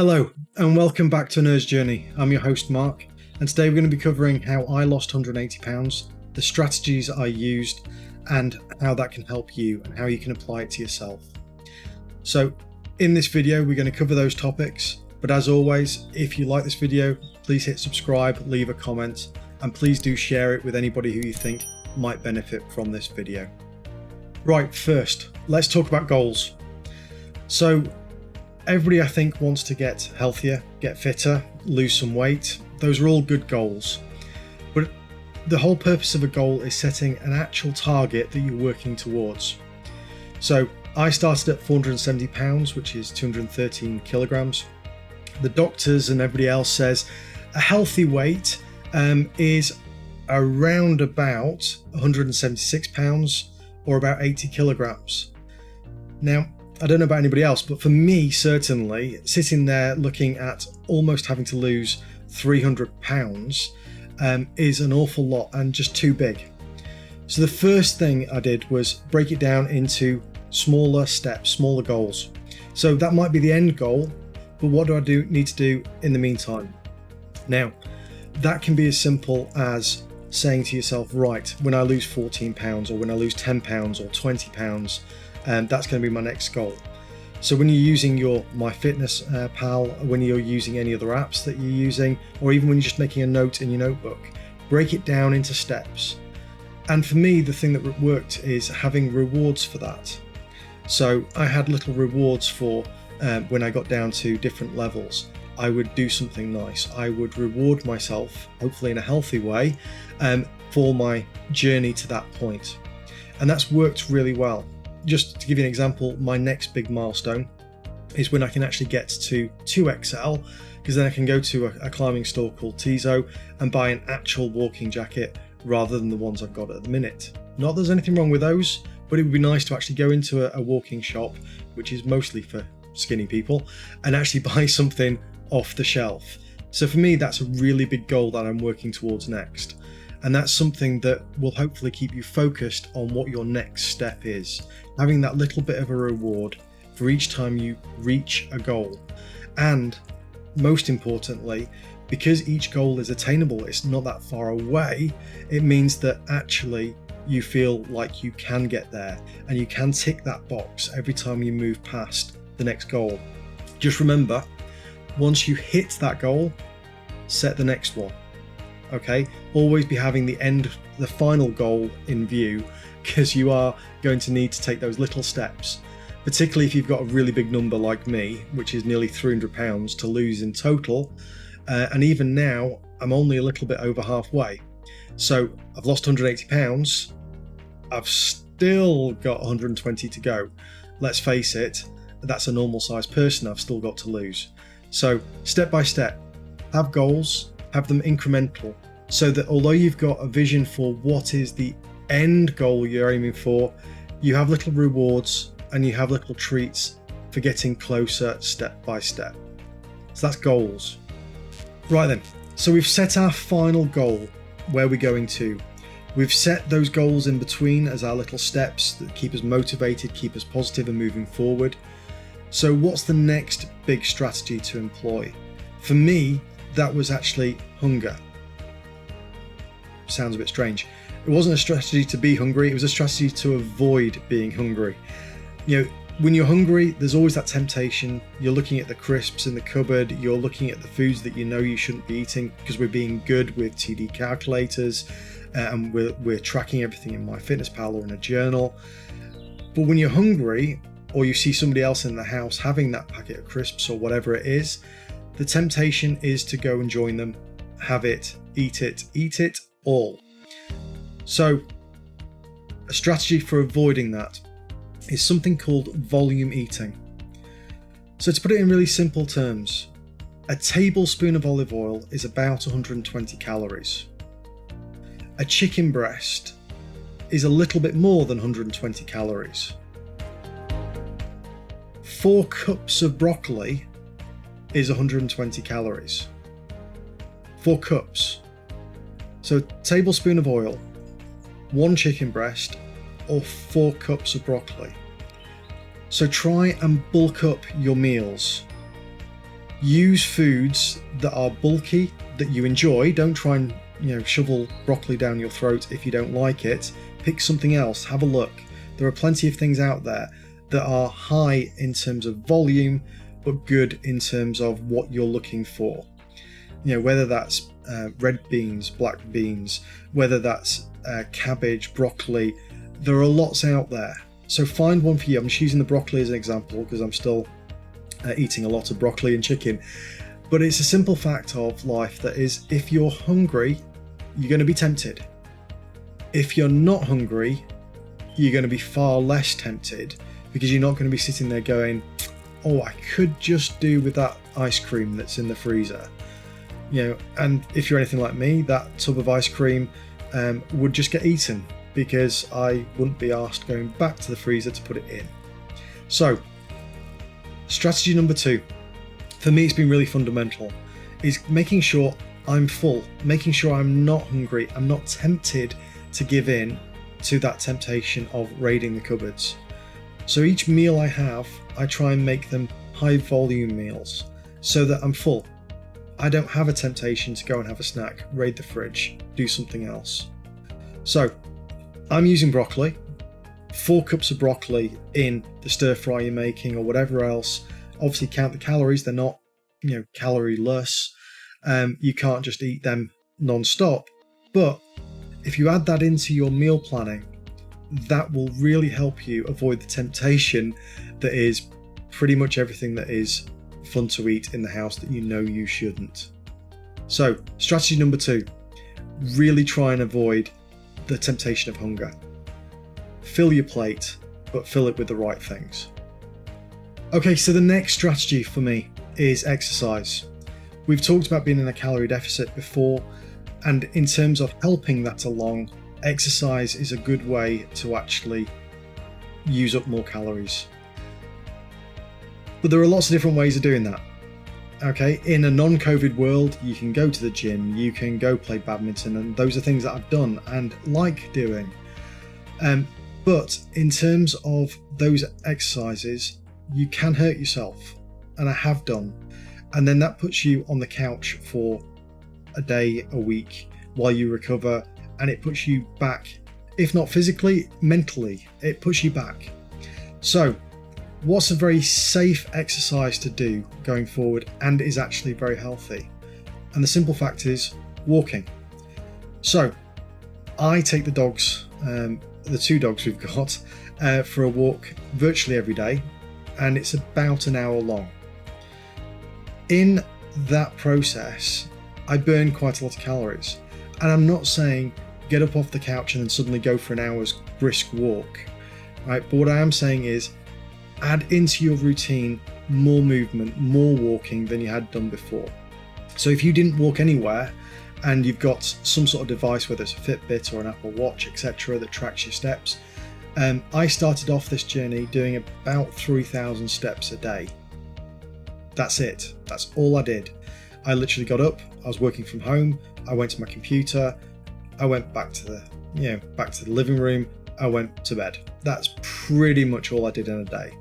Hello and welcome back to Nerd's Journey. I'm your host Mark, and today we're going to be covering how I lost 180 pounds, the strategies I used, and how that can help you and how you can apply it to yourself. So in this video we're going to cover those topics, but as always, if you like this video, please hit subscribe, leave a comment, and please do share it with anybody who you think might benefit from this video. Right, first, let's talk about goals. So everybody, I think, wants to get healthier, get fitter, lose some weight. Those are all good goals. But the whole purpose of a goal is setting an actual target that you're working towards. So I started at 470 pounds, which is 213 kilograms. The doctors and everybody else says a healthy weight is around about 176 pounds or about 80 kilograms. Now, I don't know about anybody else, but for me, certainly, sitting there looking at almost having to lose 300 pounds is an awful lot and just too big. So the first thing I did was break it down into smaller steps, smaller goals. So that might be the end goal, but what do I need to do in the meantime? Now, that can be as simple as saying to yourself, right, when I lose 14 pounds or when I lose 10 pounds or 20 pounds, that's going to be my next goal. So when you're using your MyFitnessPal, when you're using any other apps that you're using, or even when you're just making a note in your notebook, break it down into steps. And for me, the thing that worked is having rewards for that. So I had little rewards for when I got down to different levels. I would do something nice. I would reward myself, hopefully in a healthy way, for my journey to that point. And that's worked really well. Just to give you an example, my next big milestone is when I can actually get to 2XL, because then I can go to a climbing store called Tizo and buy an actual walking jacket rather than the ones I've got at the minute. Not that there's anything wrong with those, but it would be nice to actually go into a walking shop, which is mostly for skinny people, and actually buy something off the shelf. So for me, that's a really big goal that I'm working towards next. And that's something that will hopefully keep you focused on what your next step is. Having that little bit of a reward for each time you reach a goal. And most importantly, because each goal is attainable, it's not that far away, it means that actually you feel like you can get there and you can tick that box every time you move past the next goal. Just remember, once you hit that goal, set the next one. Okay, always be having the final goal in view, because you are going to need to take those little steps, particularly if you've got a really big number like me, which is nearly 300 pounds to lose in total. And even now, I'm only a little bit over halfway. So I've lost 180 pounds. I've still got 120 to go. Let's face it, that's a normal sized person I've still got to lose. So step by step, have goals, have them incremental, so that although you've got a vision for what is the end goal you're aiming for, you have little rewards and you have little treats for getting closer step by step. So that's goals. Right then, so we've set our final goal, where we're going to. We've set those goals in between as our little steps that keep us motivated, keep us positive and moving forward. So what's the next big strategy to employ? For me, that was actually hunger. Sounds a bit strange. It wasn't a strategy to be hungry, it was a strategy to avoid being hungry. You know, when you're hungry, there's always that temptation. You're looking at the crisps in the cupboard, you're looking at the foods that you know you shouldn't be eating because we're being good with TD calculators and we're tracking everything in MyFitnessPal or in a journal. But when you're hungry, or you see somebody else in the house having that packet of crisps or whatever it is, the temptation is to go and join them, have it, eat it all. So a strategy for avoiding that is something called volume eating. So to put it in really simple terms, a tablespoon of olive oil is about 120 calories. A chicken breast is a little bit more than 120 calories. 4 cups of broccoli is 120 calories. 4 cups. So a tablespoon of oil, 1 chicken breast, or 4 cups of broccoli. So try and bulk up your meals. Use foods that are bulky, that you enjoy. Don't try and shovel broccoli down your throat if you don't like it. Pick something else, have a look. There are plenty of things out there that are high in terms of volume but good in terms of what you're looking for. Whether that's red beans, black beans, whether that's cabbage, broccoli, there are lots out there. So find one for you. I'm just using the broccoli as an example because I'm still eating a lot of broccoli and chicken. But it's a simple fact of life that is, if you're hungry, you're going to be tempted. If you're not hungry, you're going to be far less tempted because you're not going to be sitting there going, oh, I could just do with that ice cream that's in the freezer. And if you're anything like me, that tub of ice cream would just get eaten because I wouldn't be asked going back to the freezer to put it in. So, strategy number 2, for me it's been really fundamental, is making sure I'm full, making sure I'm not hungry, I'm not tempted to give in to that temptation of raiding the cupboards. So each meal I have, I try and make them high volume meals so that I'm full. I don't have a temptation to go and have a snack, raid the fridge, do something else. So I'm using broccoli, 4 cups of broccoli in the stir fry you're making or whatever else. Obviously count the calories, they're not calorie-less. You can't just eat them non-stop. But if you add that into your meal planning, that will really help you avoid the temptation that is pretty much everything that is fun to eat in the house that you shouldn't. So, strategy number 2, really try and avoid the temptation of hunger. Fill your plate, but fill it with the right things. Okay, so the next strategy for me is exercise. We've talked about being in a calorie deficit before, and in terms of helping that along, exercise is a good way to actually use up more calories. But there are lots of different ways of doing that. Okay, in a non-COVID world, you can go to the gym, you can go play badminton, and those are things that I've done and like doing. But in terms of those exercises, you can hurt yourself, and I have done. And then that puts you on the couch for a day, a week, while you recover, and it puts you back, if not physically, mentally, it puts you back. So, what's a very safe exercise to do going forward and is actually very healthy? And the simple fact is walking. So, I take the dogs, the 2 dogs we've got, for a walk virtually every day, and it's about an hour long. In that process, I burn quite a lot of calories. And I'm not saying get up off the couch and then suddenly go for an hour's brisk walk, right? But what I am saying is add into your routine more movement, more walking than you had done before. So if you didn't walk anywhere and you've got some sort of device, whether it's a Fitbit or an Apple Watch, etc., that tracks your steps, I started off this journey doing about 3,000 steps a day. That's it. That's all I did. I literally got up, I was working from home, I went to my computer, I went back to the living room, I went to bed. That's pretty much all I did in a day.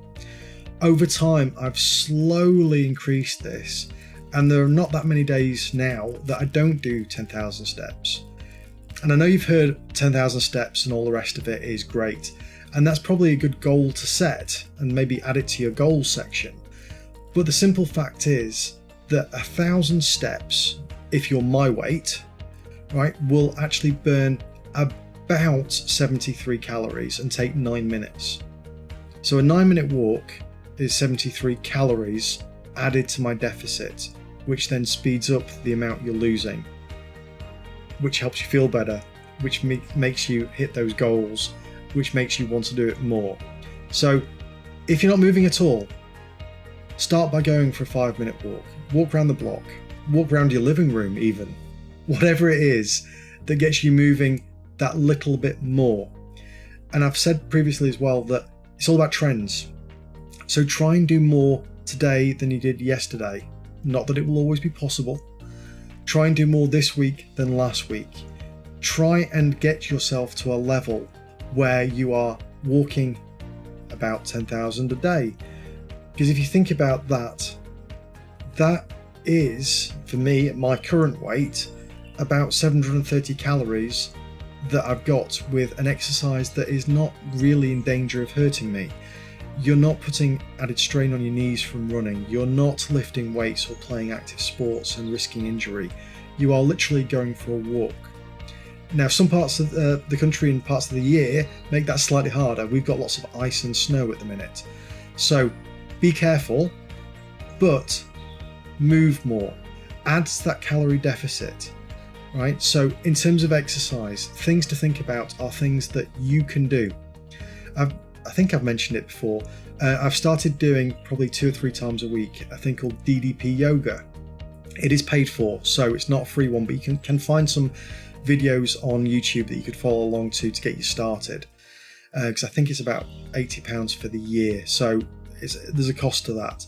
Over time, I've slowly increased this, and there are not that many days now that I don't do 10,000 steps. And I know you've heard 10,000 steps and all the rest of it is great, and that's probably a good goal to set and maybe add it to your goals section. But the simple fact is that 1,000 steps, if you're my weight, right, will actually burn about 73 calories and take 9 minutes. So a 9-minute walk is 73 calories added to my deficit, which then speeds up the amount you're losing, which helps you feel better, which makes you hit those goals, which makes you want to do it more. So if you're not moving at all, start by going for a 5-minute walk around the block, walk around your living room even, whatever it is that gets you moving that little bit more. And I've said previously as well that it's all about trends. So try and do more today than you did yesterday. Not that it will always be possible. Try and do more this week than last week. Try and get yourself to a level where you are walking about 10,000 a day. Because if you think about that, that is, for me, at my current weight, about 730 calories that I've got with an exercise that is not really in danger of hurting me. You're not putting added strain on your knees from running. You're not lifting weights or playing active sports and risking injury. You are literally going for a walk. Now, some parts of the country and parts of the year make that slightly harder. We've got lots of ice and snow at the minute. So be careful, but move more. Add to that calorie deficit, right? So in terms of exercise, things to think about are things that you can do. I think I've mentioned it before. I've started doing probably 2 or 3 times a week a thing called DDP yoga. It is paid for, so it's not a free one, but you can find some videos on YouTube that you could follow along to get you started. Because I think it's about £80 for the year, so there's a cost to that.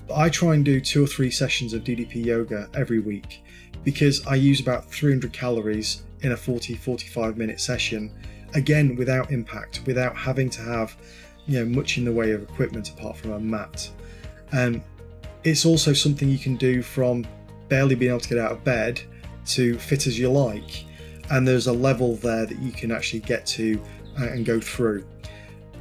But I try and do 2 or 3 sessions of DDP yoga every week because I use about 300 calories in a 40-45 minute session, again without impact, without having to have much in the way of equipment apart from a mat. It's also something you can do from barely being able to get out of bed to fit as you like, and there's a level there that you can actually get to and go through.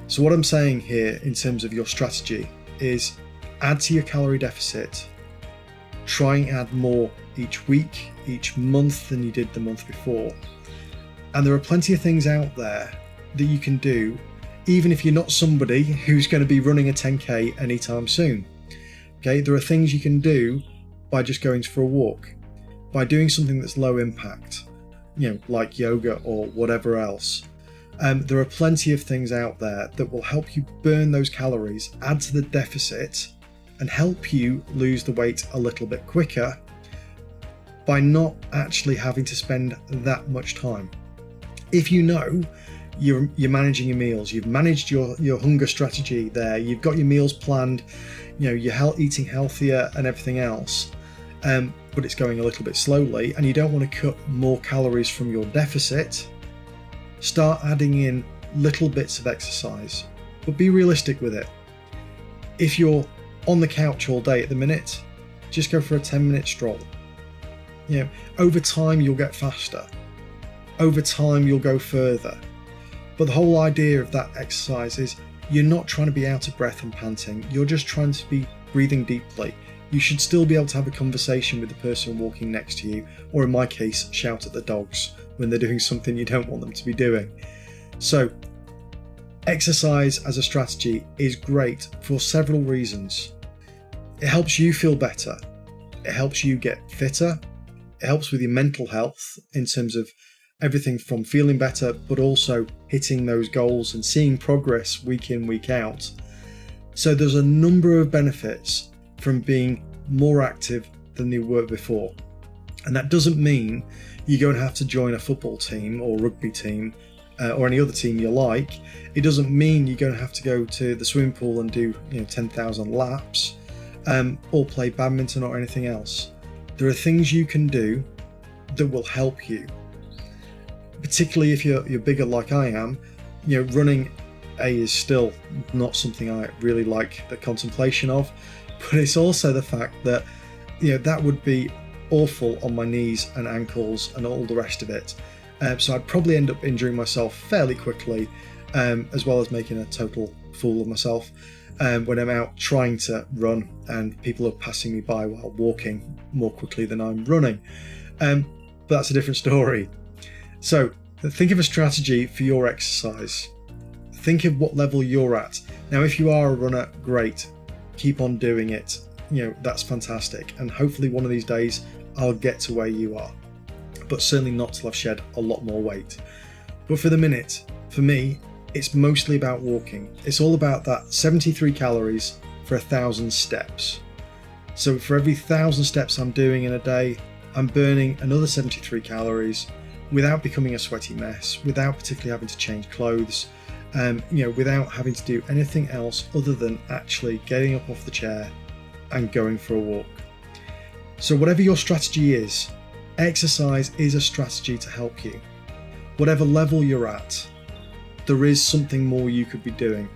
So what I'm saying here in terms of your strategy is add to your calorie deficit, try and add more each week, each month than you did the month before. And there are plenty of things out there that you can do, even if you're not somebody who's going to be running a 10K anytime soon. Okay, there are things you can do by just going for a walk, by doing something that's low impact, like yoga or whatever else. There are plenty of things out there that will help you burn those calories, add to the deficit, and help you lose the weight a little bit quicker by not actually having to spend that much time. If you know you're managing your meals, you've managed your hunger strategy there, you've got your meals planned, you're eating healthier and everything else, but it's going a little bit slowly and you don't want to cut more calories from your deficit, start adding in little bits of exercise, but be realistic with it. If you're on the couch all day at the minute, just go for a 10-minute stroll. Over time you'll get faster. Over time you'll go further. But the whole idea of that exercise is you're not trying to be out of breath and panting, you're just trying to be breathing deeply. You should still be able to have a conversation with the person walking next to you, or in my case, shout at the dogs when they're doing something you don't want them to be doing. So, exercise as a strategy is great for several reasons. It helps you feel better, it helps you get fitter, it helps with your mental health in terms of everything from feeling better, but also hitting those goals and seeing progress week in, week out. So there's a number of benefits from being more active than you were before. And that doesn't mean you're going to have to join a football team or rugby team or any other team you like. It doesn't mean you're going to have to go to the swimming pool and do 10,000 laps or play badminton or anything else. There are things you can do that will help you. Particularly if you're bigger like I am, running is still not something I really like the contemplation of, but it's also the fact that that would be awful on my knees and ankles and all the rest of it. So I'd probably end up injuring myself fairly quickly, as well as making a total fool of myself when I'm out trying to run and people are passing me by while walking more quickly than I'm running. But that's a different story. So think of a strategy for your exercise. Think of what level you're at. Now, if you are a runner, great. Keep on doing it. That's fantastic. And hopefully one of these days I'll get to where you are. But certainly not till I've shed a lot more weight. But for the minute, for me, it's mostly about walking. It's all about that 73 calories for 1,000 steps. So for every 1,000 steps I'm doing in a day, I'm burning another 73 calories without becoming a sweaty mess, without particularly having to change clothes, without having to do anything else other than actually getting up off the chair and going for a walk. So whatever your strategy is, exercise is a strategy to help you. Whatever level you're at, there is something more you could be doing.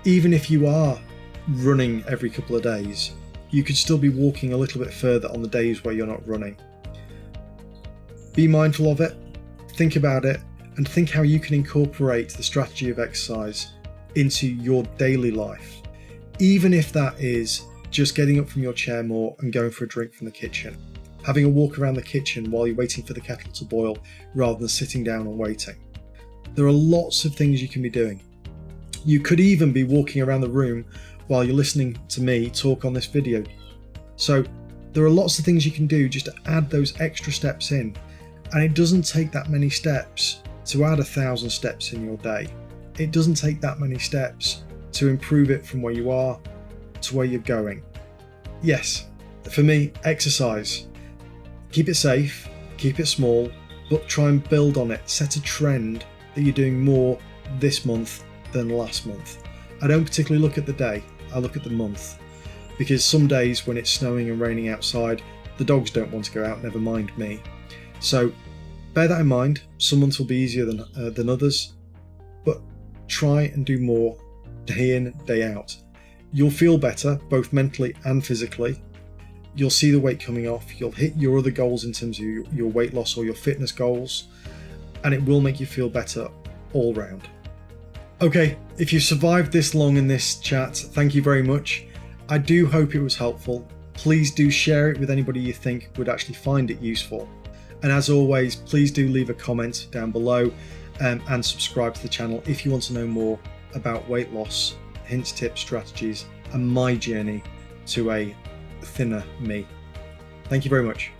Even if you are running every couple of days, you could still be walking a little bit further on the days where you're not running. Be mindful of it, think about it, and think how you can incorporate the strategy of exercise into your daily life, even if that is just getting up from your chair more and going for a drink from the kitchen, having a walk around the kitchen while you're waiting for the kettle to boil rather than sitting down and waiting. There are lots of things you can be doing. You could even be walking around the room while you're listening to me talk on this video. So there are lots of things you can do just to add those extra steps in, and it doesn't take that many steps to add 1,000 steps in your day. It doesn't take that many steps to improve it from where you are to where you're going. Yes, for me, exercise. Keep it safe, keep it small, but try and build on it. Set a trend that you're doing more this month than last month. I don't particularly look at the day, I look at the month. Because some days when it's snowing and raining outside, the dogs don't want to go out, never mind me. So bear that in mind. Some months will be easier than others, but try and do more day in, day out. You'll feel better, both mentally and physically. You'll see the weight coming off. You'll hit your other goals in terms of your weight loss or your fitness goals, and it will make you feel better all round. Okay, if you survived this long in this chat, thank you very much. I do hope it was helpful. Please do share it with anybody you think would actually find it useful. And as always, please do leave a comment down below and subscribe to the channel if you want to know more about weight loss, hints, tips, strategies, and my journey to a thinner me. Thank you very much.